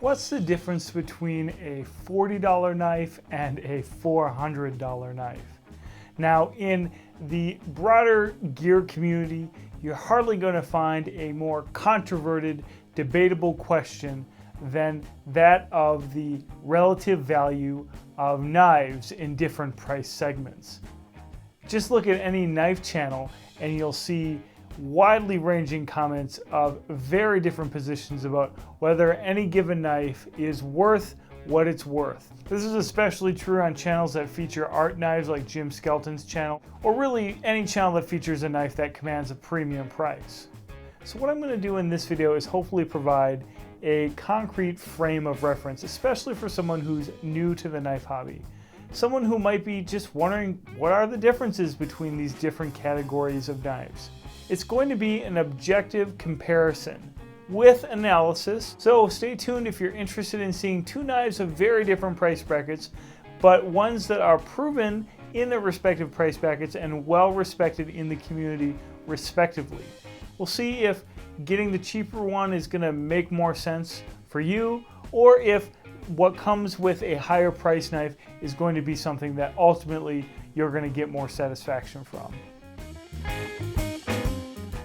What's the difference between a $40 knife and a $400 knife? Now, in the broader gear community, you're hardly going to find a more controverted, debatable question than that of the relative value of knives in different price segments. Just look at any knife channel and you'll see widely ranging comments of very different positions about whether any given knife is worth what it's worth. This is especially true on channels that feature art knives like Jim Skelton's channel, or really any channel that features a knife that commands a premium price. So what I'm going to do in this video is hopefully provide a concrete frame of reference, especially for someone who's new to the knife hobby. Someone who might be just wondering what are the differences between these different categories of knives. It's going to be an objective comparison with analysis, so stay tuned if you're interested in seeing two knives of very different price brackets, but ones that are proven in their respective price brackets and well respected in the community respectively. We'll see if getting the cheaper one is going to make more sense for you, or if what comes with a higher price knife is going to be something that ultimately you're going to get more satisfaction from.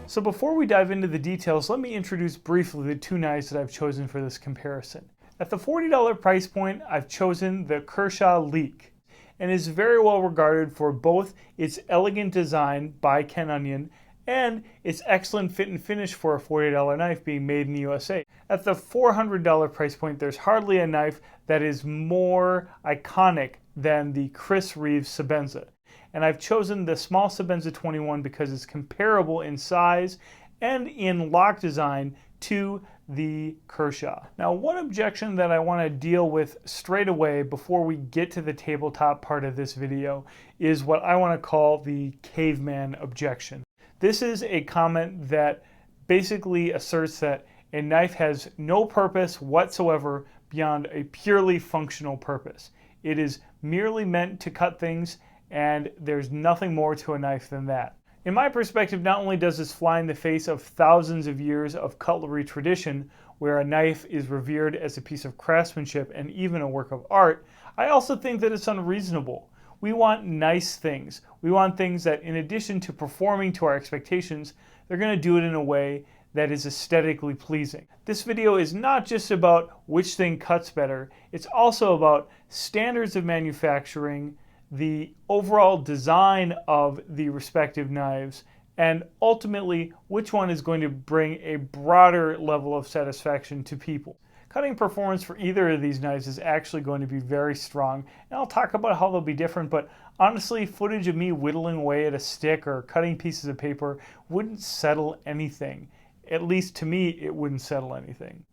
So before we dive into the details, let me introduce briefly the two knives that I've chosen for this comparison. At the $40 price point, I've chosen the Kershaw Leek, and is very well regarded for both its elegant design by Ken Onion and its excellent fit and finish for a $40 knife being made in the USA. At the $400 price point, there's hardly a knife that is more iconic than the Chris Reeve Sebenza. And I've chosen the small Sebenza 21 because it's comparable in size and in lock design to the Kershaw. Now, one objection that I want to deal with straight away before we get to the tabletop part of this video is what I want to call the Caveman Objection. This is a comment that basically asserts that a knife has no purpose whatsoever beyond a purely functional purpose. It is merely meant to cut things, and there's nothing more to a knife than that. In my perspective, not only does this fly in the face of thousands of years of cutlery tradition, where a knife is revered as a piece of craftsmanship and even a work of art, I also think that it's unreasonable. We want nice things. We want things that, in addition to performing to our expectations, they're going to do it in a way that is aesthetically pleasing. This video is not just about which thing cuts better, it's also about standards of manufacturing, the overall design of the respective knives, and ultimately which one is going to bring a broader level of satisfaction to people. Cutting performance for either of these knives is actually going to be very strong, and I'll talk about how they'll be different, but honestly, footage of me whittling away at a stick or cutting pieces of paper wouldn't settle anything. At least to me, it wouldn't settle anything.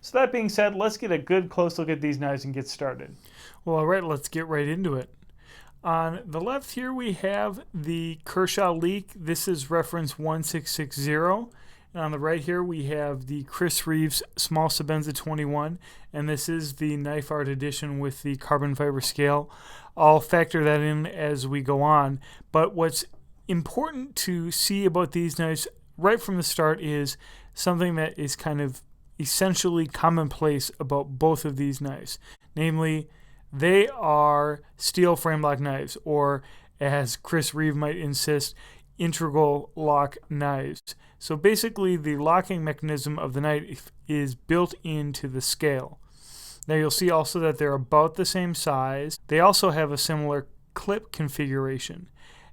So that being said, let's get a good close look at these knives and get started. Well, all right, let's get right into it. On the left here we have the Kershaw Leek. This is reference 1660. And on the right here we have the Chris Reeves Small Sebenza 21. And this is the Knife Art edition with the carbon fiber scale. I'll factor that in as we go on. But what's important to see about these knives right from the start is something that is kind of essentially commonplace about both of these knives. Namely, they are steel Framelock knives, or as Chris Reeve might insist, integral lock knives. So basically the locking mechanism of the knife is built into the scale. Now you'll see also that they're about the same size. They also have a similar clip configuration.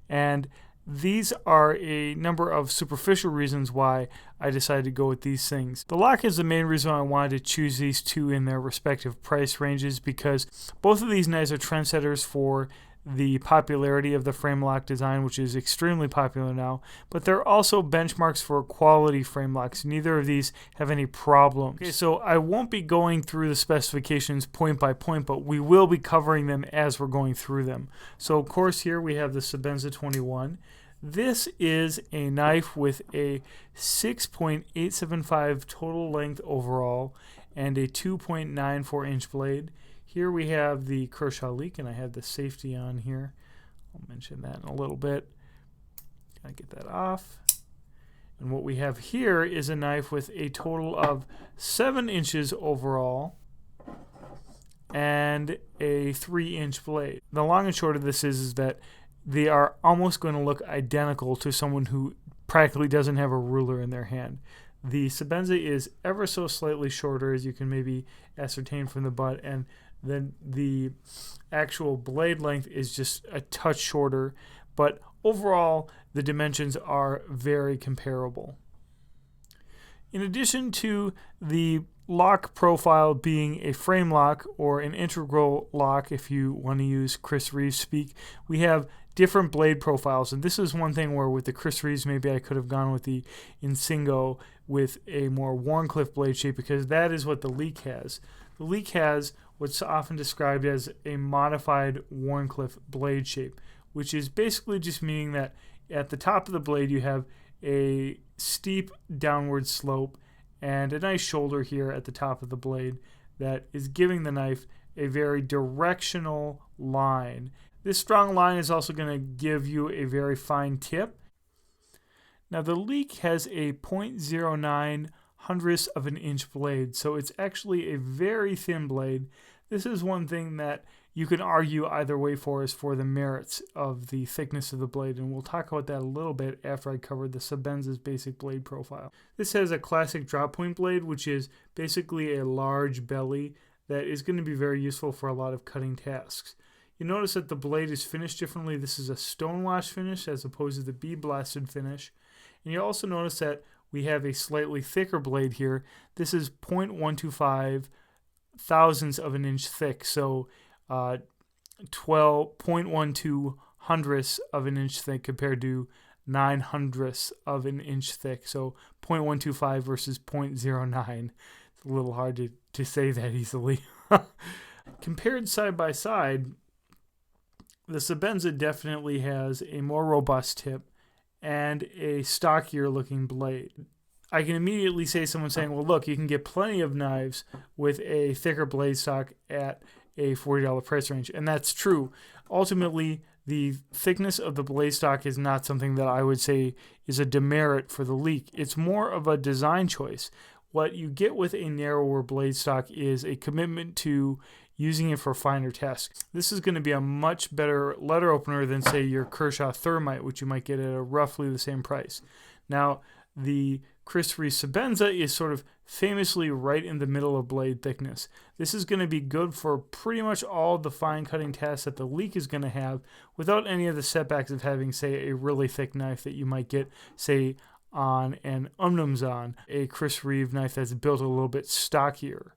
And these are a number of superficial reasons why I decided to go with these things. The lock is the main reason I wanted to choose these two in their respective price ranges, because both of these knives are trendsetters for the popularity of the Framelock design, which is extremely popular now, but they're also benchmarks for quality Framelocks. Neither of these have any problems. Okay, so I won't be going through the specifications point by point, but we will be covering them as we're going through them. So of course here we have the Sebenza 21. This is a knife with a 6.875 total length overall and a 2.94 inch blade. Here we have the Kershaw Leek, and I have the safety on here. I'll mention that in a little bit. Gotta get that off. And what we have here is a knife with a total of 7 inches overall and a 3-inch blade. The long and short of this is that they are almost going to look identical to someone who practically doesn't have a ruler in their hand. The Sebenza is ever so slightly shorter, as you can maybe ascertain from the butt, and then the actual blade length is just a touch shorter, but overall the dimensions are very comparable. In addition to the lock profile being a frame lock or an integral lock, if you want to use Chris Reeve speak, we have different blade profiles. And this is one thing where with the Chris Reeves, maybe I could have gone with the Insingo with a more Wharncliffe blade shape, because that is what the Leek has. The Leek has what's often described as a modified Wharncliffe blade shape, which is basically just meaning that at the top of the blade you have a steep downward slope and a nice shoulder here at the top of the blade that is giving the knife a very directional line. This strong line is also going to give you a very fine tip. Now the Leek has a 0.09 hundredths of an inch blade, so it's actually a very thin blade. This is one thing that you can argue either way for is for the merits of the thickness of the blade, and we'll talk about that a little bit after I cover the Sebenza's basic blade profile. This has a classic drop point blade, which is basically a large belly that is going to be very useful for a lot of cutting tasks. You notice that the blade is finished differently. This is a stonewash finish as opposed to the bead blasted finish. And you also notice that we have a slightly thicker blade here. This is 0.125 thousandths of an inch thick, so 0.12 hundredths of an inch thick compared to 9 hundredths of an inch thick, so 0.125 versus 0.09. It's a little hard to say that easily. Compared side by side, the Sebenza definitely has a more robust tip and a stockier looking blade. I can immediately say someone saying, well, look, you can get plenty of knives with a thicker blade stock at a $40 price range. And that's true. Ultimately, the thickness of the blade stock is not something that I would say is a demerit for the Leek. It's more of a design choice. What you get with a narrower blade stock is a commitment to using it for finer tasks. This is going to be a much better letter opener than, say, your Kershaw Thermite, which you might get at a roughly the same price. Now, the Chris Reeve Sebenza is sort of famously right in the middle of blade thickness. This is going to be good for pretty much all the fine cutting tasks that the Leek is going to have without any of the setbacks of having, say, a really thick knife that you might get, say, on an Umnumzon, a Chris Reeve knife that's built a little bit stockier.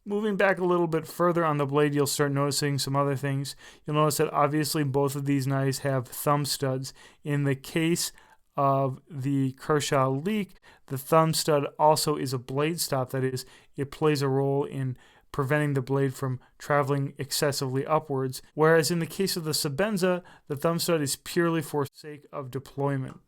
Moving back a little bit further on the blade, you'll start noticing some other things. You'll notice that obviously both of these knives have thumb studs. In the case of the Kershaw Leek, the thumb stud also is a blade stop. That is, it plays a role in preventing the blade from traveling excessively upwards. Whereas in the case of the Sebenza, the thumb stud is purely for sake of deployment.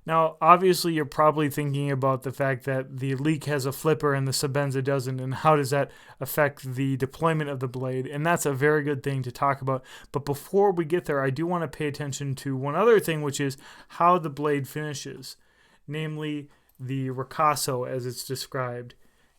Now, obviously, you're probably thinking about the fact that the Leek has a flipper and the Sebenza doesn't, and how does that affect the deployment of the blade? And that's a very good thing to talk about. But before we get there, I do want to pay attention to one other thing, which is how the blade finishes, namely the ricasso as it's described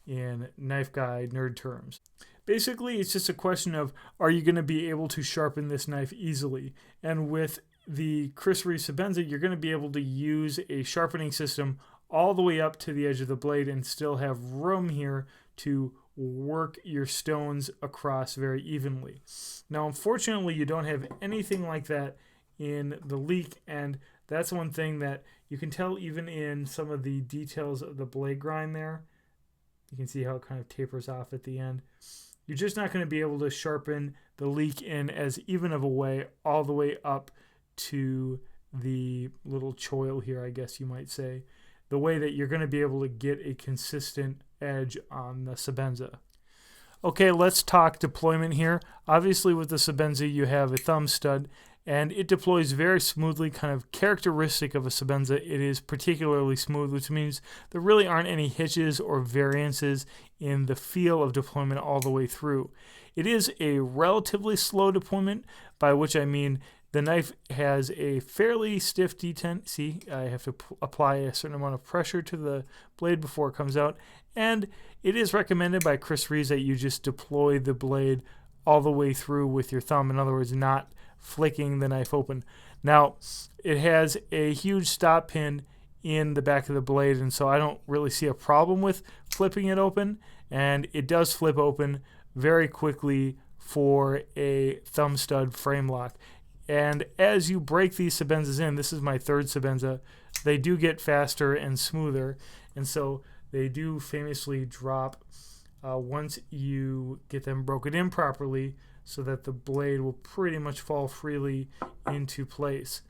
in Knife Guy nerd terms. Basically, it's just a question of, are you going to be able to sharpen this knife easily? And with the Chris Reeve Sebenza, you're going to be able to use a sharpening system all the way up to the edge of the blade and still have room here to work your stones across very evenly. Now, unfortunately, you don't have anything like that in the Leek, and that's one thing that you can tell even in some of the details of the blade grind there. You can see how it kind of tapers off at the end. You're just not going to be able to sharpen the Leek in as even of a way all the way up to the little choil here, I guess you might say, the way that you're going to be able to get a consistent edge on the Sebenza. Okay, let's talk deployment here. Obviously with the Sebenza you have a thumb stud, and it deploys very smoothly, kind of characteristic of a Sebenza. It is particularly smooth, which means there really aren't any hitches or variances in the feel of deployment all the way through. It is a relatively slow deployment, by which I mean The knife has a fairly stiff detent. See, I have to apply a certain amount of pressure to the blade before it comes out. And it is recommended by Chris Reeve that you just deploy the blade all the way through with your thumb. In other words, not flicking the knife open. Now, it has a huge stop pin in the back of the blade, and so I don't really see a problem with flipping it open. And it does flip open very quickly for a thumb stud frame lock. And as you break these Sebenzas in, this is my third Sebenza, they do get faster and smoother. And so they do famously drop once you get them broken in properly, so that the blade will pretty much fall freely into place.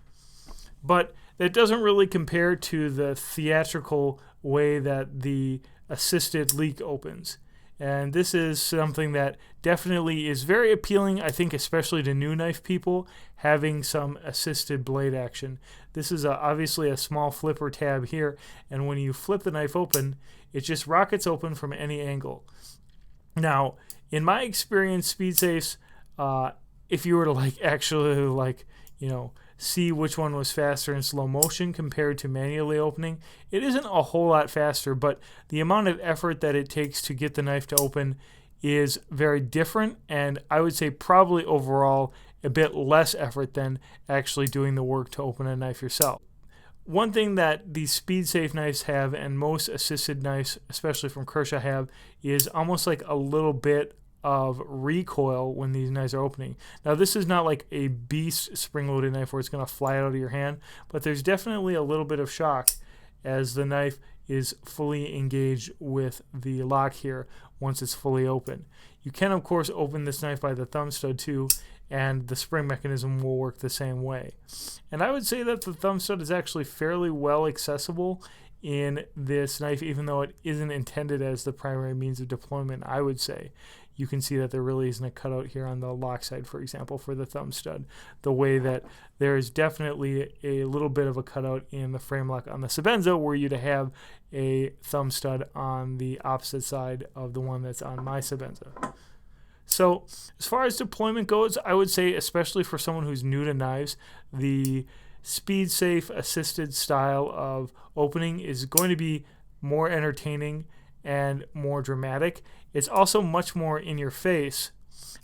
But that doesn't really compare to the theatrical way that the assisted leak opens. And this is something that definitely is very appealing, I think, especially to new knife people, having some assisted blade action. This is obviously a small flipper tab here, and when you flip the knife open, it just rockets open from any angle. Now, in my experience, speed safes, if you were to actually see which one was faster in slow motion compared to manually opening, it isn't a whole lot faster, but the amount of effort that it takes to get the knife to open is very different, and I would say probably overall a bit less effort than actually doing the work to open a knife yourself. One thing that these speed safe knives have, and most assisted knives, especially from Kershaw, have, is almost like a little bit of recoil when these knives are opening. Now, this is not like a beast spring-loaded knife where it's going to fly out of your hand, but there's definitely a little bit of shock as the knife is fully engaged with the lock here once it's fully open. You can, of course, open this knife by the thumb stud too, and the spring mechanism will work the same way. And I would say that the thumb stud is actually fairly well accessible in this knife, even though it isn't intended as the primary means of deployment, I would say. You can see that there really isn't a cutout here on the lock side, for example, for the thumb stud, the way that there is definitely a little bit of a cutout in the frame lock on the Sebenza, were you to have a thumb stud on the opposite side of the one that's on my Sebenza. So as far as deployment goes, I would say, especially for someone who's new to knives, the speed safe assisted style of opening is going to be more entertaining and more dramatic. It's also much more in your face,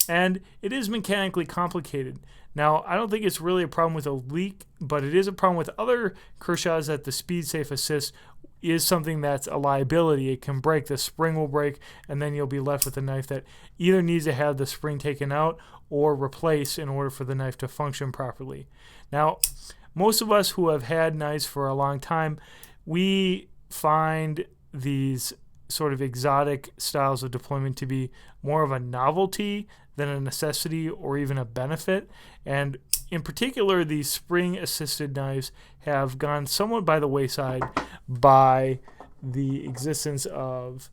and it is mechanically complicated. Now, I don't think it's really a problem with a leak, but it is a problem with other Kershaws that the speed safe assist is something that's a liability. It can break, the spring will break, and then you'll be left with a knife that either needs to have the spring taken out or replaced in order for the knife to function properly. Now, most of us who have had knives for a long time, we find these sort of exotic styles of deployment to be more of a novelty than a necessity or even a benefit. And in particular, these spring assisted knives have gone somewhat by the wayside by the existence of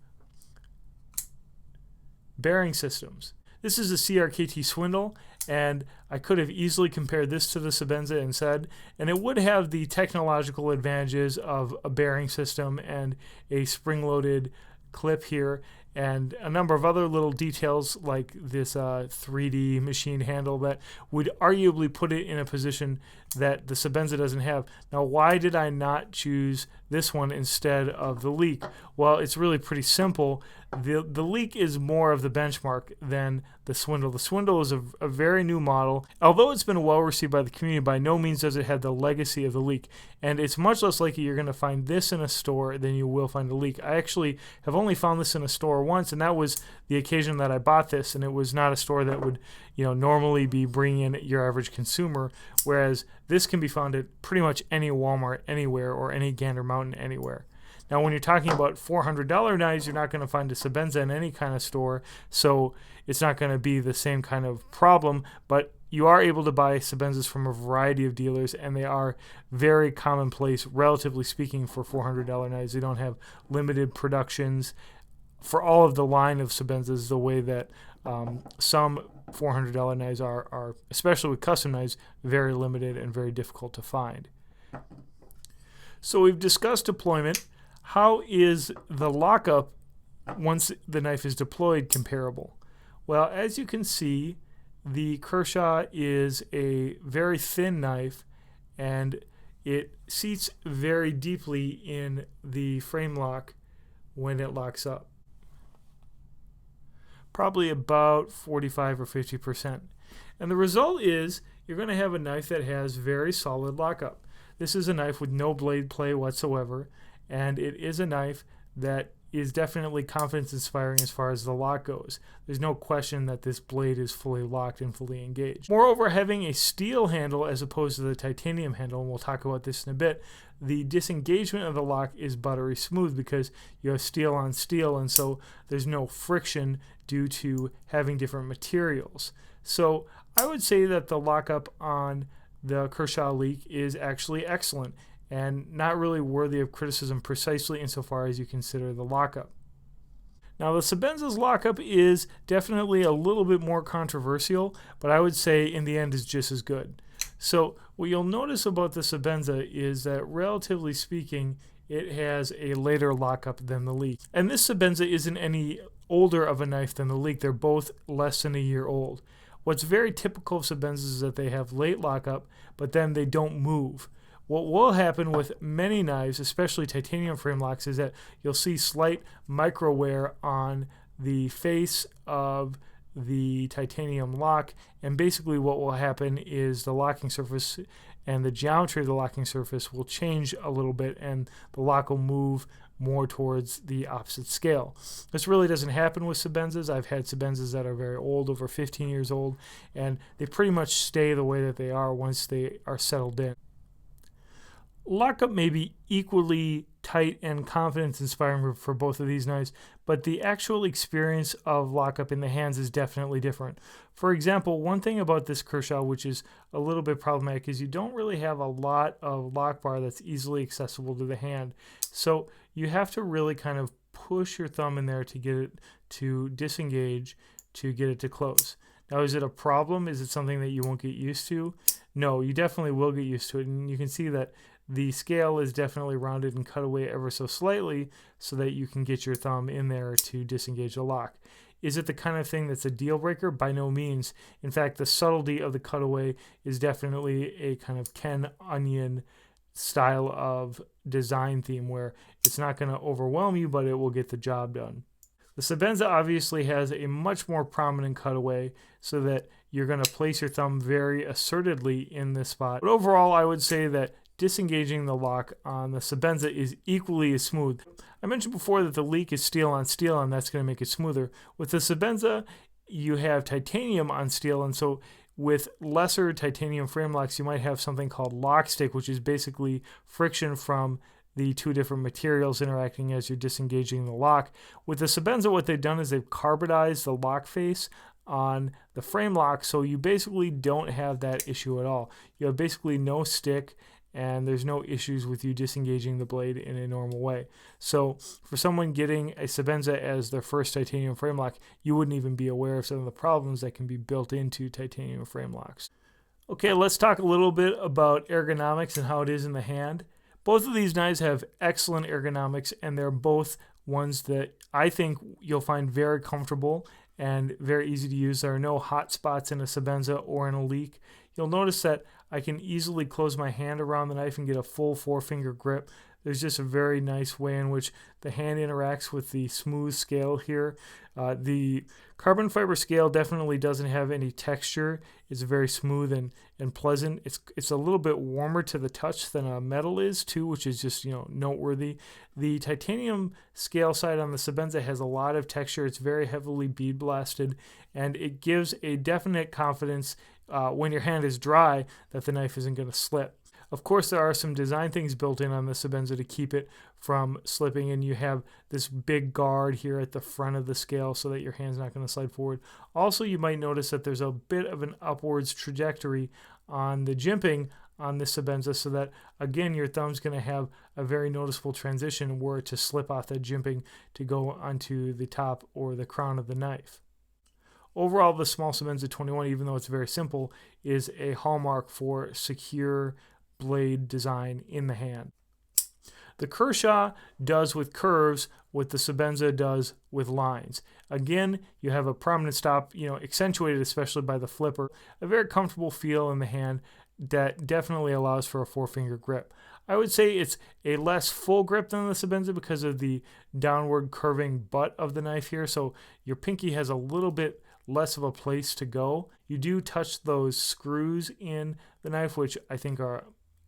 bearing systems. This is a CRKT Swindle, and I could have easily compared this to the Sebenza and said, and it would have the technological advantages of a bearing system and a spring-loaded clip here, and a number of other little details like this 3D machine handle that would arguably put it in a position that the Sebenza doesn't have. Now, why did I not choose this one instead of the Leek? Well, it's really pretty simple. The Leek is more of the benchmark than the Swindle. The Swindle is a very new model. Although it's been well received by the community, by no means does it have the legacy of the Leek. And it's much less likely you're going to find this in a store than you will find a Leek. I actually have only found this in a store once, and that was the occasion that I bought this, and it was not a store that would, normally be bringing in your average consumer, whereas this can be found at pretty much any Walmart anywhere or any Gander Mountain anywhere. Now, when you're talking about $400 knives, you're not going to find a Sebenza in any kind of store, so it's not going to be the same kind of problem, but you are able to buy Sebenzas from a variety of dealers, and they are very commonplace, relatively speaking, for $400 knives. They don't have limited productions for all of the line of Sebenzas the way that some $400 knives are, especially with custom knives, very limited and very difficult to find. So we've discussed deployment. How is the lockup once the knife is deployed comparable? Well, as you can see, the Kershaw is a very thin knife, and it seats very deeply in the frame lock when it locks up. Probably about 45 or 50%. And the result is you're going to have a knife that has very solid lockup. This is a knife with no blade play whatsoever, and it is a knife that is definitely confidence inspiring as far as the lock goes. There's no question that this blade is fully locked and fully engaged. Moreover, having a steel handle as opposed to the titanium handle, and we'll talk about this in a bit, the disengagement of the lock is buttery smooth because you have steel on steel, and so there's no friction due to having different materials. So I would say that the lockup on the Kershaw Leek is actually excellent and not really worthy of criticism precisely insofar as you consider the lockup. Now, the Sebenza's lockup is definitely a little bit more controversial, but I would say in the end is just as good. So what you'll notice about the Sebenza is that, relatively speaking, it has a later lockup than the Leek. And this Sebenza isn't any older of a knife than the Leek. They're both less than a year old. What's very typical of Sebenzas is that they have late lockup, but then they don't move. What will happen with many knives, especially titanium frame locks, is that you'll see slight micro wear on the face of the titanium lock, and basically what will happen is the locking surface and the geometry of the locking surface will change a little bit, and the lock will move more towards the opposite scale. This really doesn't happen with Sebenzas. I've had Sebenzas that are very old, over 15 years old, and they pretty much stay the way that they are once they are settled in. Lockup may be equally tight and confidence inspiring for both of these knives, but the actual experience of lockup in the hands is definitely different. For example, one thing about this Kershaw which is a little bit problematic is you don't really have a lot of lock bar that's easily accessible to the hand. So you have to really kind of push your thumb in there to get it to disengage, to get it to close. Now, is it a problem? Is it something that you won't get used to? No, you definitely will get used to it, and you can see that the scale is definitely rounded and cut away ever so slightly so that you can get your thumb in there to disengage the lock. Is it the kind of thing that's a deal breaker? By no means. In fact, the subtlety of the cutaway is definitely a kind of Ken Onion style of design theme where it's not going to overwhelm you, but it will get the job done. The Sebenza obviously has a much more prominent cutaway so that you're going to place your thumb very assertedly in this spot. But overall, I would say that disengaging the lock on the Sebenza is equally as smooth. I mentioned before that the Leek is steel on steel, and that's going to make it smoother. With the Sebenza, you have titanium on steel, and so with lesser titanium frame locks, you might have something called lock stick, which is basically friction from the two different materials interacting as you're disengaging the lock. With the Sebenza, what they've done is they've carbonized the lock face on the frame lock, so you basically don't have that issue at all. You have basically no stick, and there's no issues with you disengaging the blade in a normal way. So for someone getting a Sebenza as their first titanium frame lock, you wouldn't even be aware of some of the problems that can be built into titanium frame locks. Okay, let's talk a little bit about ergonomics and how it is in the hand. Both of these knives have excellent ergonomics, and they're both ones that I think you'll find very comfortable and very easy to use. There are no hot spots in a Sebenza or in a Leek. You'll notice that I can easily close my hand around the knife and get a full 4-finger grip. There's just a very nice way in which the hand interacts with the smooth scale here. The carbon fiber scale definitely doesn't have any texture. It's very smooth and pleasant. It's a little bit warmer to the touch than a metal is too, which is just noteworthy. The titanium scale side on the Sebenza has a lot of texture. It's very heavily bead blasted, and it gives a definite confidence when your hand is dry that the knife isn't going to slip. Of course, there are some design things built in on the Sebenza to keep it from slipping, and you have this big guard here at the front of the scale so that your hand's not going to slide forward. Also, you might notice that there's a bit of an upwards trajectory on the jimping on the Sebenza so that, again, your thumb's going to have a very noticeable transition were it to slip off that jimping to go onto the top or the crown of the knife. Overall, the small Sebenza 21, even though it's very simple, is a hallmark for secure blade design in the hand. The Kershaw does with curves what the Sebenza does with lines. Again, you have a prominent stop, accentuated especially by the flipper, a very comfortable feel in the hand that definitely allows for a 4-finger grip. I would say it's a less full grip than the Sebenza because of the downward curving butt of the knife here, so your pinky has a little bit less of a place to go. You do touch those screws in the knife, which I think are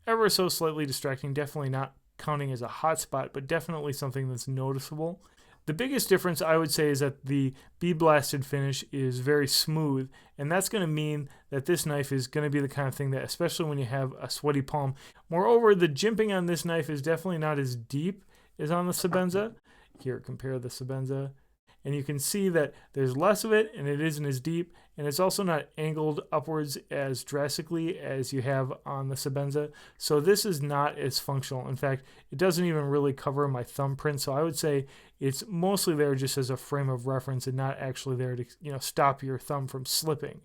ever so slightly distracting, definitely not counting as a hot spot, but definitely something that's noticeable. The biggest difference I would say is that the bead blasted finish is very smooth, and that's going to mean that this knife is going to be the kind of thing that, especially when you have a sweaty palm. Moreover, the jimping on this knife is definitely not as deep as on the Sebenza. Here, compare the Sebenza. And you can see that there's less of it and it isn't as deep, and it's also not angled upwards as drastically as you have on the Sebenza. So this is not as functional. In fact, it doesn't even really cover my thumbprint. So I would say it's mostly there just as a frame of reference and not actually there to stop your thumb from slipping.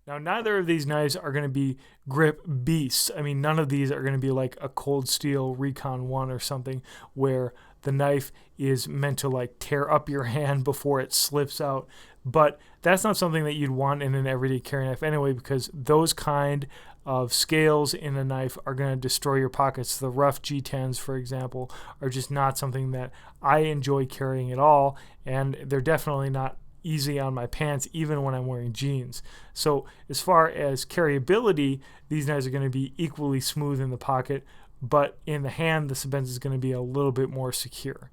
Now, neither of these knives are going to be grip beasts. I mean, none of these are going to be like a Cold Steel Recon 1 or something where the knife is meant to tear up your hand before it slips out. But that's not something that you'd want in an everyday carry knife anyway, because those kind of scales in a knife are going to destroy your pockets. The rough G10s, for example, are just not something that I enjoy carrying at all, and they're definitely not easy on my pants even when I'm wearing jeans. So as far as carryability, these knives are going to be equally smooth in the pocket, but in the hand, the Sebenza is going to be a little bit more secure.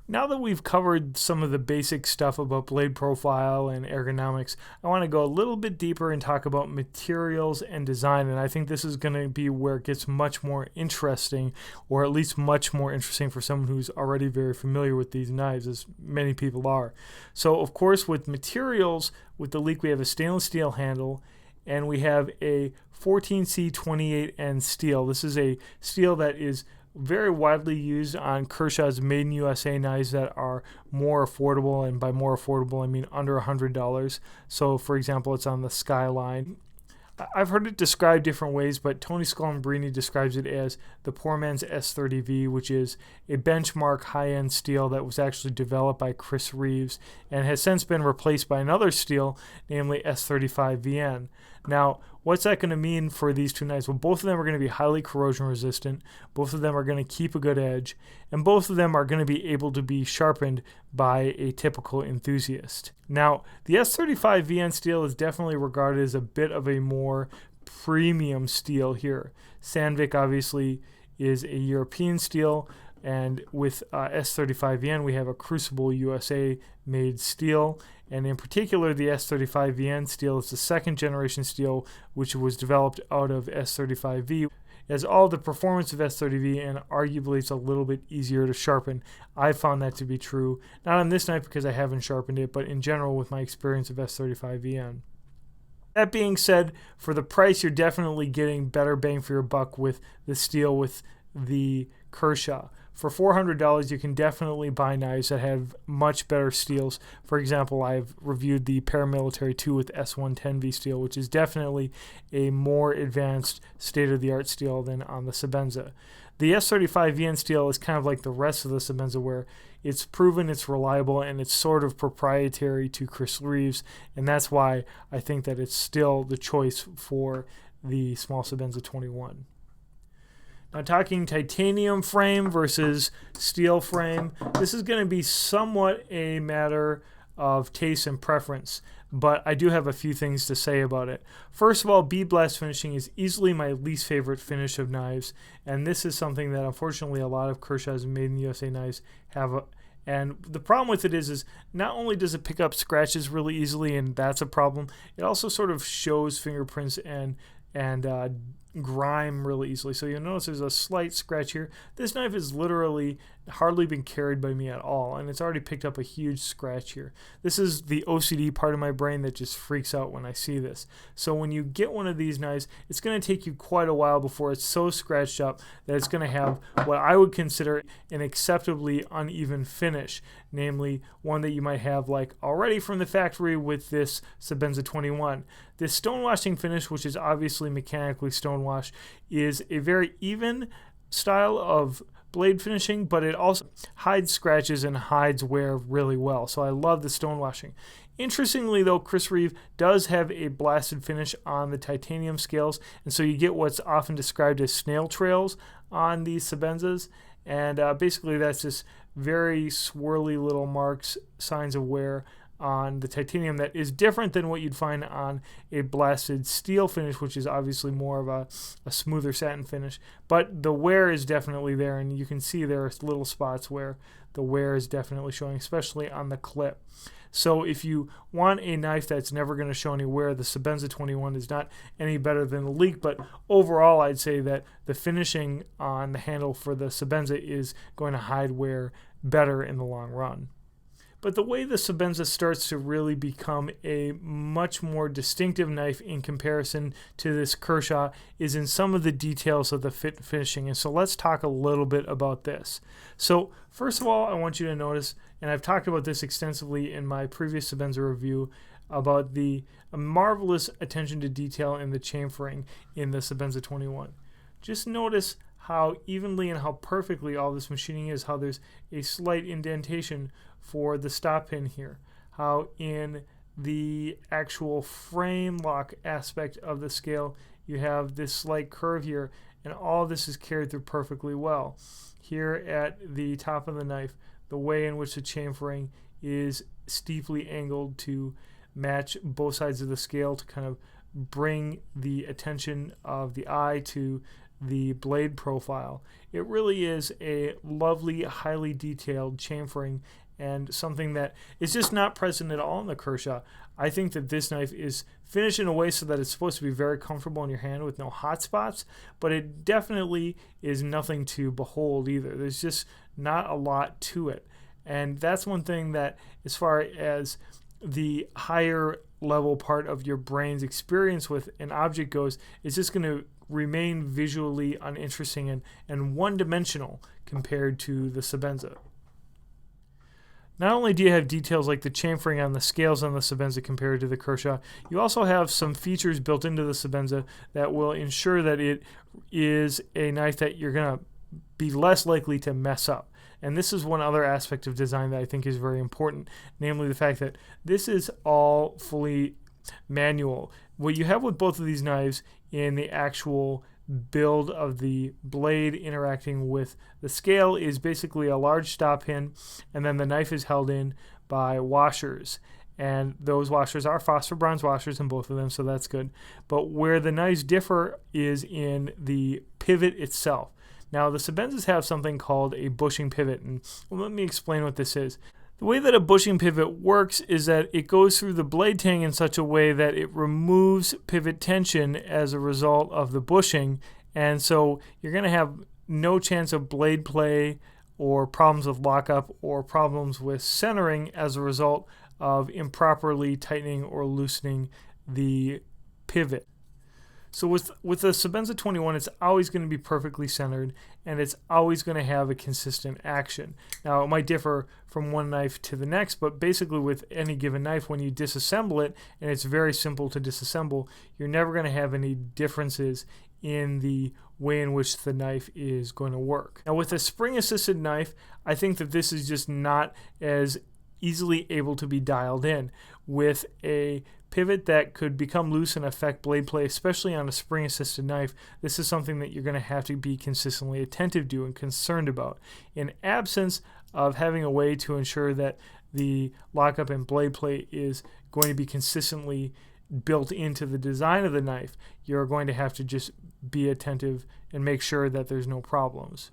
Now that we've covered some of the basic stuff about blade profile and ergonomics, I want to go a little bit deeper and talk about materials and design, and I think this is going to be where it gets much more interesting, or at least much more interesting for someone who's already very familiar with these knives, as many people are. So of course, with materials, with the Leek we have a stainless steel handle, and we have a 14C28N steel. This is a steel that is very widely used on Kershaw's Made in USA knives that are more affordable, and by more affordable I mean under $100. So for example, it's on the Skyline. I've heard it described different ways, but Tony Scalambrini describes it as the poor man's S30V, which is a benchmark high-end steel that was actually developed by Chris Reeves and has since been replaced by another steel, namely S35VN. Now, what's that going to mean for these two knives? Well, both of them are going to be highly corrosion resistant, both of them are going to keep a good edge, and both of them are going to be able to be sharpened by a typical enthusiast. Now, the S35VN steel is definitely regarded as a bit of a more premium steel here. Sandvik obviously is a European steel, and with S35VN we have a Crucible USA made steel, and in particular the S35VN steel is the second generation steel which was developed out of S35V. It has all the performance of S30V, and arguably it's a little bit easier to sharpen. I found that to be true, not on this knife because I haven't sharpened it, but in general with my experience of S35VN. That being said, for the price you're definitely getting better bang for your buck with the steel with the Kershaw. For $400, you can definitely buy knives that have much better steels. For example, I've reviewed the Paramilitary 2 with S110V steel, which is definitely a more advanced state-of-the-art steel than on the Sebenza. The S35VN steel is kind of like the rest of the Sebenza, where it's proven, it's reliable, and it's sort of proprietary to Chris Reeves, and that's why I think that it's still the choice for the small Sebenza 21. Now, talking titanium frame versus steel frame, this is going to be somewhat a matter of taste and preference, but I do have a few things to say about it. First of all, bead blast finishing is easily my least favorite finish of knives, and this is something that unfortunately a lot of Kershaw's Made in USA knives have. And the problem with it is not only does it pick up scratches really easily, and that's a problem, it also sort of shows fingerprints and grime really easily. So you'll notice there's a slight scratch here. This knife has literally hardly been carried by me at all, and it's already picked up a huge scratch here. This is the OCD part of my brain that just freaks out when I see this. So when you get one of these knives, it's going to take you quite a while before it's so scratched up that it's going to have what I would consider an acceptably uneven finish, namely one that you might have like already from the factory with this Sebenza 21. This stonewashing finish, which is obviously mechanically stonewashed, is a very even style of blade finishing, but it also hides scratches and hides wear really well. So I love the stonewashing. Interestingly though, Chris Reeve does have a blasted finish on the titanium scales, and so you get what's often described as snail trails on these Sebenzas, and basically that's just very swirly little marks, signs of wear on the titanium that is different than what you'd find on a blasted steel finish, which is obviously more of a smoother satin finish. But the wear is definitely there, and you can see there are little spots where the wear is definitely showing, especially on the clip. So if you want a knife that's never going to show any wear, the Sebenza 21 is not any better than the Leek, but overall I'd say that the finishing on the handle for the Sebenza is going to hide wear better in the long run. But the way the Sebenza starts to really become a much more distinctive knife in comparison to this Kershaw is in some of the details of the finishing. And so let's talk a little bit about this. So first of all, I want you to notice, and I've talked about this extensively in my previous Sebenza review, about the marvelous attention to detail in the chamfering in the Sebenza 21. Just notice how evenly and how perfectly all this machining is, how there's a slight indentation for the stop pin here, how in the actual frame lock aspect of the scale you have this slight curve here, and all this is carried through perfectly well. Here at the top of the knife, the way in which the chamfering is steeply angled to match both sides of the scale to kind of bring the attention of the eye to the blade profile. It really is a lovely, highly detailed chamfering, and something that is just not present at all in the Kershaw. I think that this knife is finished in a way so that it's supposed to be very comfortable in your hand with no hot spots, but it definitely is nothing to behold either. There's just not a lot to it. And that's one thing that, as far as the higher level part of your brain's experience with an object goes, is just going to remain visually uninteresting and one-dimensional compared to the Sebenza. Not only do you have details like the chamfering on the scales on the Sebenza compared to the Kershaw, you also have some features built into the Sebenza that will ensure that it is a knife that you're going to be less likely to mess up. And this is one other aspect of design that I think is very important, namely the fact that this is all fully manual. What you have with both of these knives in the actual build of the blade interacting with the scale is basically a large stop pin, and then the knife is held in by washers, and those washers are phosphor bronze washers in both of them, so that's good. But where the knives differ is in the pivot itself. Now the Sebenzas have something called a bushing pivot, and let me explain what this is. The way that a bushing pivot works is that it goes through the blade tang in such a way that it removes pivot tension as a result of the bushing, and so you're going to have no chance of blade play or problems with lockup or problems with centering as a result of improperly tightening or loosening the pivot. So with the Sebenza 21, it's always going to be perfectly centered, and it's always going to have a consistent action. Now, it might differ from one knife to the next, but basically with any given knife, when you disassemble it, and it's very simple to disassemble, you're never going to have any differences in the way in which the knife is going to work. Now, with a spring-assisted knife, I think that this is just not as easily able to be dialed in. With a pivot that could become loose and affect blade play, especially on a spring-assisted knife, this is something that you're going to have to be consistently attentive to and concerned about. In absence of having a way to ensure that the lockup and blade play is going to be consistently built into the design of the knife, you're going to have to just be attentive and make sure that there's no problems.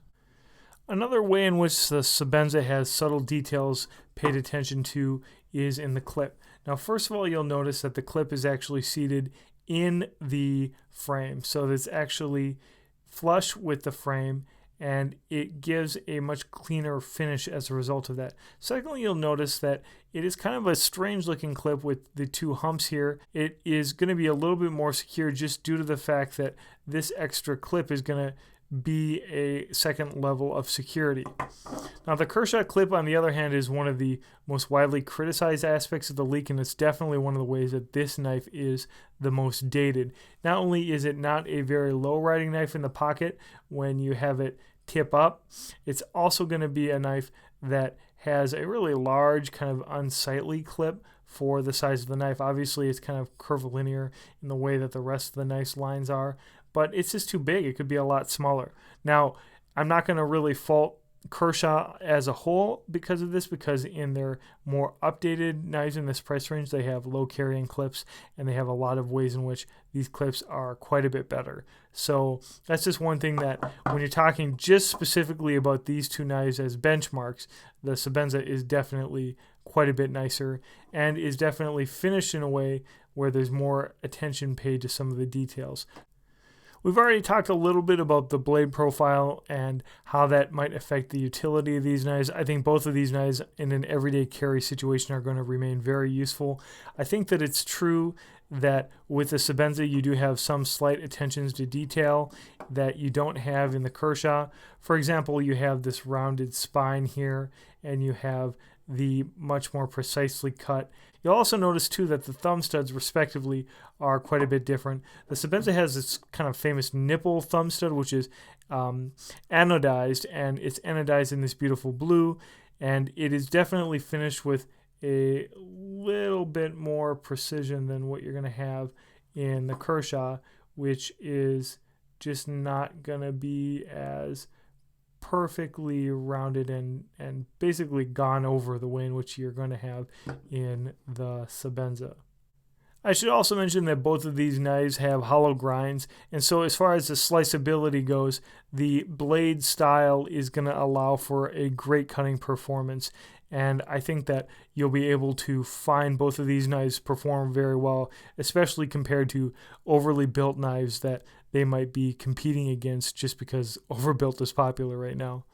Another way in which the Sebenza has subtle details paid attention to is in the clip. Now, first of all, you'll notice that the clip is actually seated in the frame, so it's actually flush with the frame, and it gives a much cleaner finish as a result of that. Secondly, you'll notice that it is kind of a strange looking clip with the two humps here. It is going to be a little bit more secure just due to the fact that this extra clip is going to be a second level of security. Now, the Kershaw clip, on the other hand, is one of the most widely criticized aspects of the Leek, and it's definitely one of the ways that this knife is the most dated. Not only is it not a very low riding knife in the pocket when you have it tip up. It's also going to be a knife that has a really large kind of unsightly clip for the size of the knife. Obviously, it's kind of curvilinear in the way that the rest of the knife's lines are, but it's just too big. It could be a lot smaller. Now, I'm not going to really fault Kershaw as a whole because of this, because in their more updated knives in this price range, they have low carrying clips, and they have a lot of ways in which these clips are quite a bit better. So that's just one thing that when you're talking just specifically about these two knives as benchmarks, the Sebenza is definitely quite a bit nicer and is definitely finished in a way where there's more attention paid to some of the details. We've already talked a little bit about the blade profile and how that might affect the utility of these knives. I think both of these knives in an everyday carry situation are going to remain very useful. I think that it's true that with the Sebenza you do have some slight attentions to detail that you don't have in the Kershaw. For example, you have this rounded spine here, and you have the much more precisely cut. You'll also notice too that the thumb studs respectively are quite a bit different. The Sebenza has this kind of famous nipple thumb stud, which is anodized, and it's anodized in this beautiful blue, and it is definitely finished with a little bit more precision than what you're going to have in the Kershaw, which is just not going to be as perfectly rounded and basically gone over the way in which you're going to have in the Sebenza. I should also mention that both of these knives have hollow grinds, and so as far as the sliceability goes, the blade style is going to allow for a great cutting performance. And I think that you'll be able to find both of these knives perform very well, especially compared to overly built knives that they might be competing against just because overbuilt is popular right now.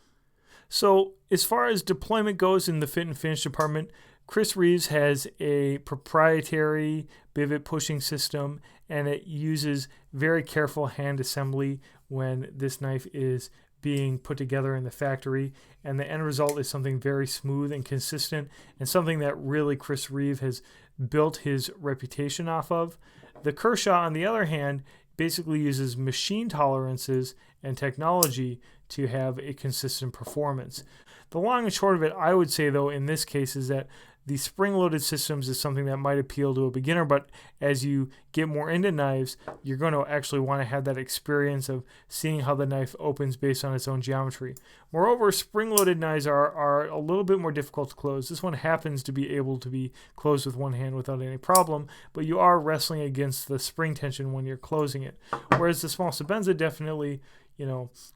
So as far as deployment goes in the fit and finish department, Chris Reeves has a proprietary pivot pushing system, and it uses very careful hand assembly when this knife is being put together in the factory, and the end result is something very smooth and consistent, and something that really Chris Reeve has built his reputation off of. The Kershaw, on the other hand, basically uses machine tolerances and technology to have a consistent performance. The long and short of it, I would say, though, in this case is that the spring-loaded systems is something that might appeal to a beginner, but as you get more into knives, you're going to actually want to have that experience of seeing how the knife opens based on its own geometry. Moreover, spring-loaded knives are a little bit more difficult to close. This one happens to be able to be closed with one hand without any problem, but you are wrestling against the spring tension when you're closing it. Whereas the small Sebenza definitely,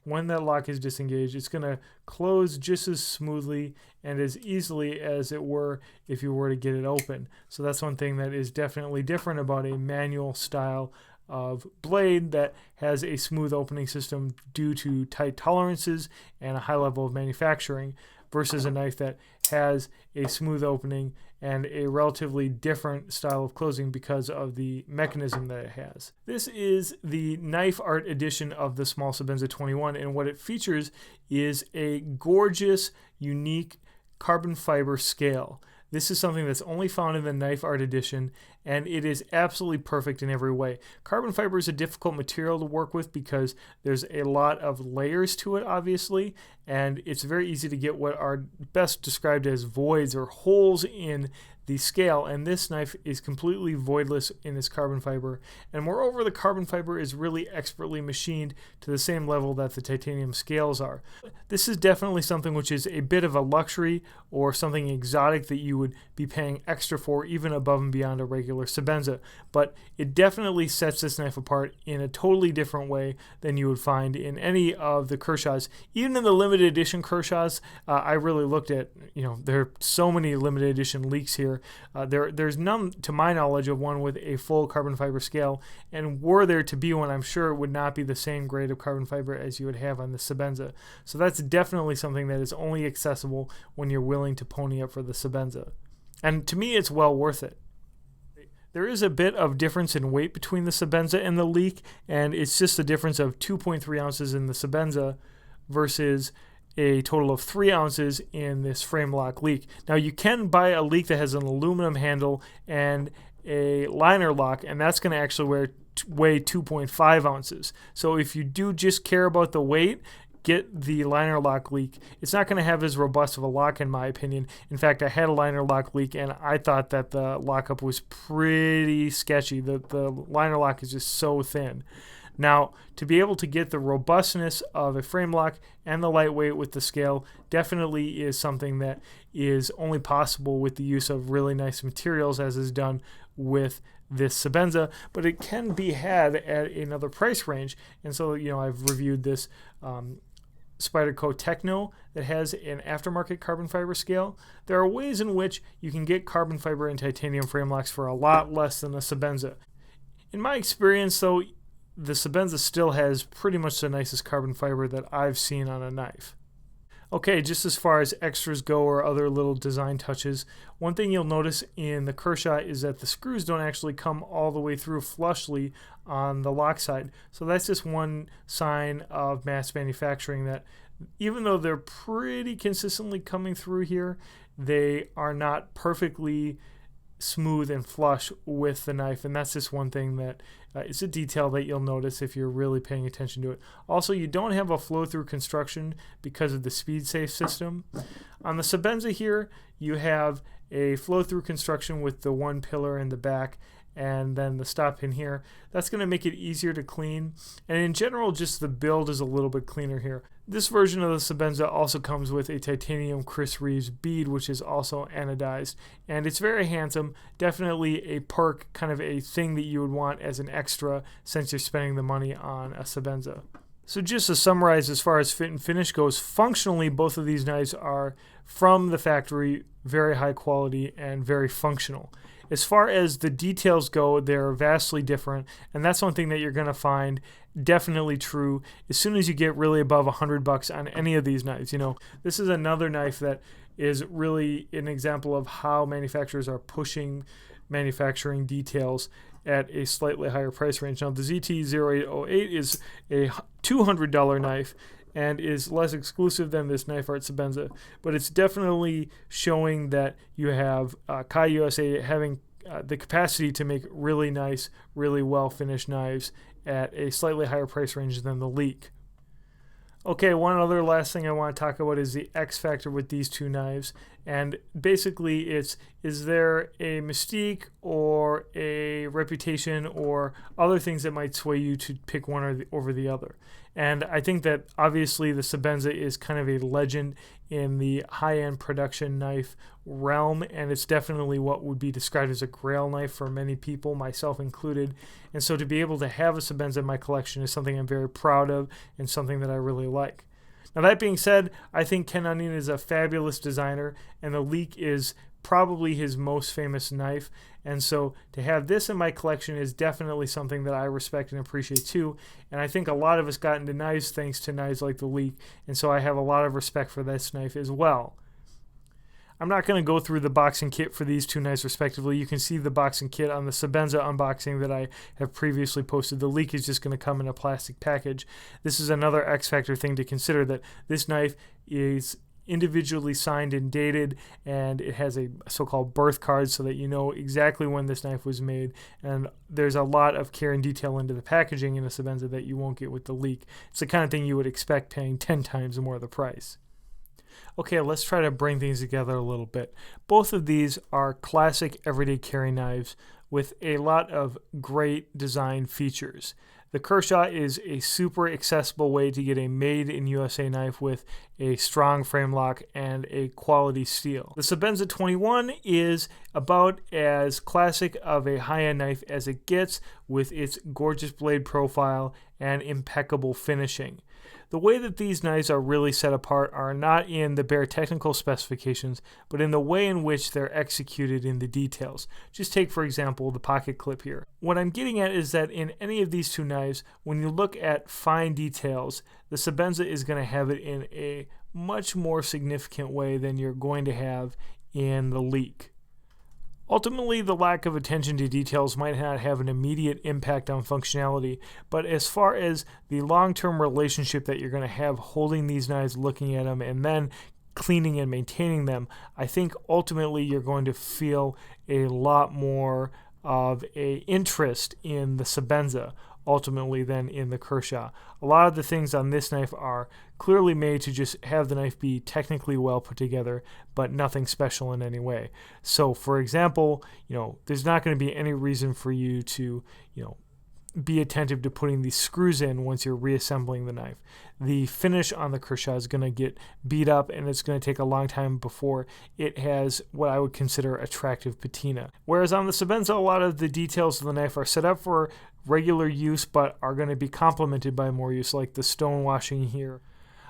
when that lock is disengaged, it's going to close just as smoothly and as easily as it were if you were to get it open. So that's one thing that is definitely different about a manual style of blade that has a smooth opening system due to tight tolerances and a high level of manufacturing, versus a knife that has a smooth opening and a relatively different style of closing because of the mechanism that it has. This is the Knife Art edition of the Small Sebenza 21, and what it features is a gorgeous, unique carbon fiber scale. This is something that's only found in the Knife Art edition, and it is absolutely perfect in every way. Carbon fiber is a difficult material to work with because there's a lot of layers to it, obviously, and it's very easy to get what are best described as voids or holes in the scale, and this knife is completely voidless in its carbon fiber, and moreover the carbon fiber is really expertly machined to the same level that the titanium scales are. This is definitely something which is a bit of a luxury or something exotic that you would be paying extra for, even above and beyond a regular Sebenza, but it definitely sets this knife apart in a totally different way than you would find in any of the Kershaws. Even in the limited edition Kershaws, I really looked at, there are so many limited edition Leeks here. There's none, to my knowledge, of one with a full carbon fiber scale, and were there to be one, I'm sure it would not be the same grade of carbon fiber as you would have on the Sebenza. So that's definitely something that is only accessible when you're willing to pony up for the Sebenza. And to me, it's well worth it. There is a bit of difference in weight between the Sebenza and the Leek, and it's just a difference of 2.3 ounces in the Sebenza versus a total of 3 ounces in this Framelock Leek. Now you can buy a Leek that has an aluminum handle and a liner lock, and that's going to actually weigh 2.5 ounces. So if you do just care about the weight, get the liner lock leak, it's not going to have as robust of a lock in my opinion. In fact, I had a liner lock leak and I thought that the lockup was pretty sketchy. The liner lock is just so thin. Now, to be able to get the robustness of a frame lock and the lightweight with the scale definitely is something that is only possible with the use of really nice materials, as is done with this Sebenza, but it can be had at another price range. And so, I've reviewed this Spyderco Techno that has an aftermarket carbon fiber scale. There are ways in which you can get carbon fiber and titanium frame locks for a lot less than the Sebenza. In my experience, though, the Sebenza still has pretty much the nicest carbon fiber that I've seen on a knife. Okay, just as far as extras go or other little design touches, one thing you'll notice in the Kershaw is that the screws don't actually come all the way through flushly on the lock side. So that's just one sign of mass manufacturing, that even though they're pretty consistently coming through here, they are not perfectly smooth and flush with the knife, and that's just one thing that it's a detail that you'll notice if you're really paying attention to it. Also, you don't have a flow-through construction because of the speed safe system. On the Sebenza here, you have a flow-through construction with the one pillar in the back and then the stop pin here. That's going to make it easier to clean, and in general just the build is a little bit cleaner here. This version of the Sebenza also comes with a titanium Chris Reeves bead, which is also anodized, and it's very handsome. Definitely a perk, kind of a thing that you would want as an extra since you're spending the money on a Sebenza. So just to summarize, as far as fit and finish goes, functionally both of these knives are from the factory, very high quality and very functional. As far as the details go, they're vastly different, and that's one thing that you're going to find definitely true as soon as you get really above $100 on any of these knives. This is another knife that is really an example of how manufacturers are pushing manufacturing details at a slightly higher price range. Now, the ZT-0808 is a $200 knife and is less exclusive than this knife Art Sebenza, but it's definitely showing that you have Kai USA having the capacity to make really nice, really well finished knives at a slightly higher price range than the Leek. Okay, one other last thing I want to talk about is the X factor with these two knives, and basically is there a mystique or a reputation or other things that might sway you to pick one over the other? And I think that obviously the Sebenza is kind of a legend in the high-end production knife realm, and it's definitely what would be described as a grail knife for many people, myself included. And so to be able to have a Sebenza in my collection is something I'm very proud of and something that I really like. Now, that being said, I think Ken Onion is a fabulous designer, and the Leek is probably his most famous knife, and so to have this in my collection is definitely something that I respect and appreciate too. And I think a lot of us got into knives thanks to knives like the Leek, and so I have a lot of respect for this knife as well. I'm not going to go through the box and kit for these two knives respectively. You can see the box and kit on the Sebenza unboxing that I have previously posted. The Leek is just going to come in a plastic package. This is another X Factor thing to consider, that this knife is individually signed and dated, and it has a so-called birth card so that you know exactly when this knife was made, and there's a lot of care and detail into the packaging in a Sebenza that you won't get with the Leek. It's the kind of thing you would expect paying 10 times more of the price. Okay, let's try to bring things together a little bit. Both of these are classic everyday carry knives with a lot of great design features. The Kershaw is a super accessible way to get a made-in-USA knife with a strong frame lock and a quality steel. The Sebenza 21 is about as classic of a high-end knife as it gets, with its gorgeous blade profile and impeccable finishing. The way that these knives are really set apart are not in the bare technical specifications, but in the way in which they're executed in the details. Just take, for example, the pocket clip here. What I'm getting at is that in any of these two knives, when you look at fine details, the Sebenza is going to have it in a much more significant way than you're going to have in the Leek. Ultimately, the lack of attention to details might not have an immediate impact on functionality, but as far as the long-term relationship that you're going to have holding these knives, looking at them, and then cleaning and maintaining them, I think ultimately you're going to feel a lot more of an interest in the Sebenza ultimately than in the Kershaw. A lot of the things on this knife are clearly made to just have the knife be technically well put together, but nothing special in any way. So for example, there's not going to be any reason for you to, be attentive to putting these screws in once you're reassembling the knife. The finish on the Kershaw is going to get beat up, and it's going to take a long time before it has what I would consider attractive patina. Whereas on the Sebenza, a lot of the details of the knife are set up for regular use but are going to be complemented by more use, like the stone washing here.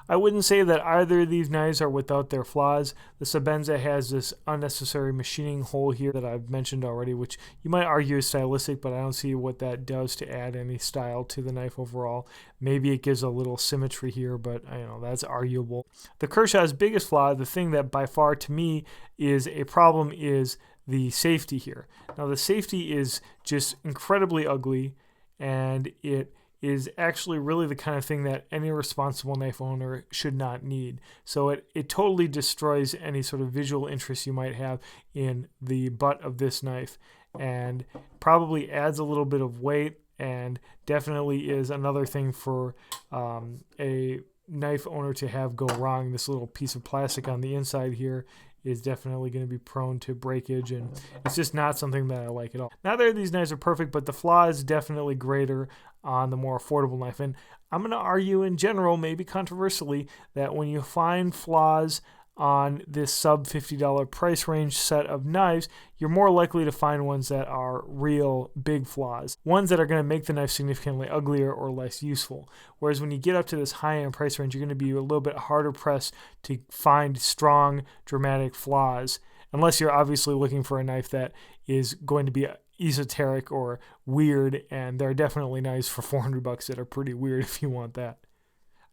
I wouldn't say that either of these knives are without their flaws. The Sebenza has this unnecessary machining hole here that I've mentioned already, which you might argue is stylistic, but I don't see what that does to add any style to the knife overall. Maybe it gives a little symmetry here, but that's arguable. The Kershaw's biggest flaw, the thing that by far to me is a problem, is the safety here. Now the safety is just incredibly ugly, and it is actually really the kind of thing that any responsible knife owner should not need. So it totally destroys any sort of visual interest you might have in the butt of this knife, and probably adds a little bit of weight, and definitely is another thing for a knife owner to have go wrong. This little piece of plastic on the inside here is definitely going to be prone to breakage, and it's just not something that I like at all. Neither of these knives are perfect, but the flaw is definitely greater on the more affordable knife. And I'm going to argue in general, maybe controversially, that when you find flaws on this sub $50 price range set of knives, you're more likely to find ones that are real big flaws, ones that are going to make the knife significantly uglier or less useful. Whereas when you get up to this high-end price range, you're going to be a little bit harder pressed to find strong, dramatic flaws, unless you're obviously looking for a knife that is going to be esoteric or weird, and there are definitely knives for $400 that are pretty weird if you want that.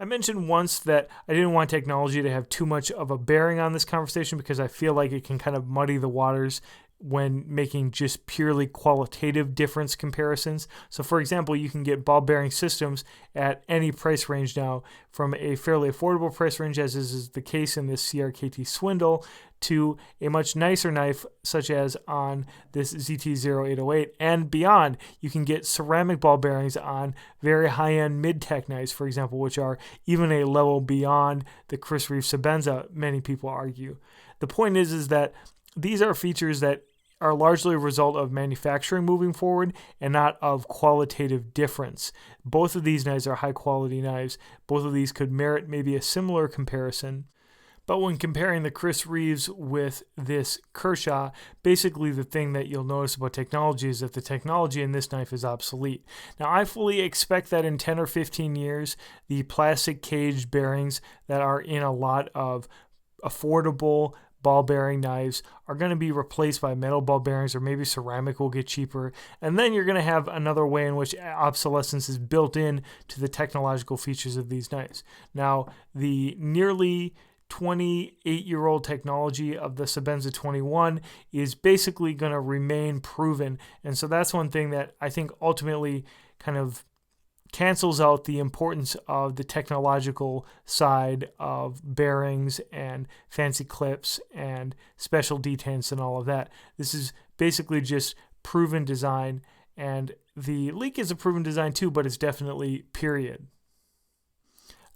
I mentioned once that I didn't want technology to have too much of a bearing on this conversation because I feel like it can kind of muddy the waters when making just purely qualitative difference comparisons. So for example, you can get ball bearing systems at any price range now, from a fairly affordable price range, as is the case in this CRKT Swindle, to a much nicer knife such as on this ZT-0808 and beyond. You can get ceramic ball bearings on very high-end mid-tech knives, for example, which are even a level beyond the Chris Reeve Sebenza, many people argue. The point is that these are features that are largely a result of manufacturing moving forward and not of qualitative difference. Both of these knives are high-quality knives. Both of these could merit maybe a similar comparison. But when comparing the Chris Reeves with this Kershaw, basically the thing that you'll notice about technology is that the technology in this knife is obsolete. Now, I fully expect that in 10 or 15 years, the plastic caged bearings that are in a lot of affordable ball bearing knives are going to be replaced by metal ball bearings, or maybe ceramic will get cheaper. And then you're going to have another way in which obsolescence is built in to the technological features of these knives. Now, the nearly 28-year-old technology of the Sebenza 21 is basically going to remain proven. And so that's one thing that I think ultimately kind of cancels out the importance of the technological side of bearings and fancy clips and special detents and all of that. This is basically just proven design, and the Leek is a proven design too, but it's definitely period.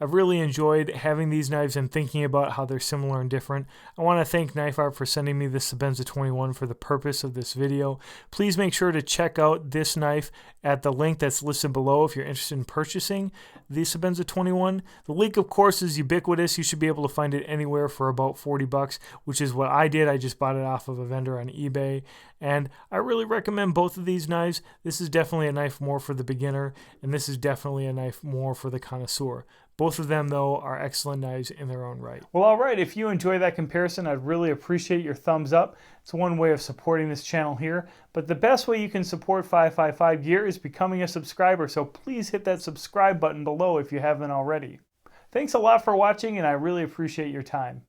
I've really enjoyed having these knives and thinking about how they're similar and different. I want to thank Knife Art for sending me the Sebenza 21 for the purpose of this video. Please make sure to check out this knife at the link that's listed below if you're interested in purchasing the Sebenza 21. The Leek, of course, is ubiquitous. You should be able to find it anywhere for about $40, which is what I did. I just bought it off of a vendor on eBay, and I really recommend both of these knives. This is definitely a knife more for the beginner, and this is definitely a knife more for the connoisseur. Both of them, though, are excellent knives in their own right. Well, all right. If you enjoy that comparison, I'd really appreciate your thumbs up. It's one way of supporting this channel here. But the best way you can support 555 Gear is becoming a subscriber. So please hit that subscribe button below if you haven't already. Thanks a lot for watching, and I really appreciate your time.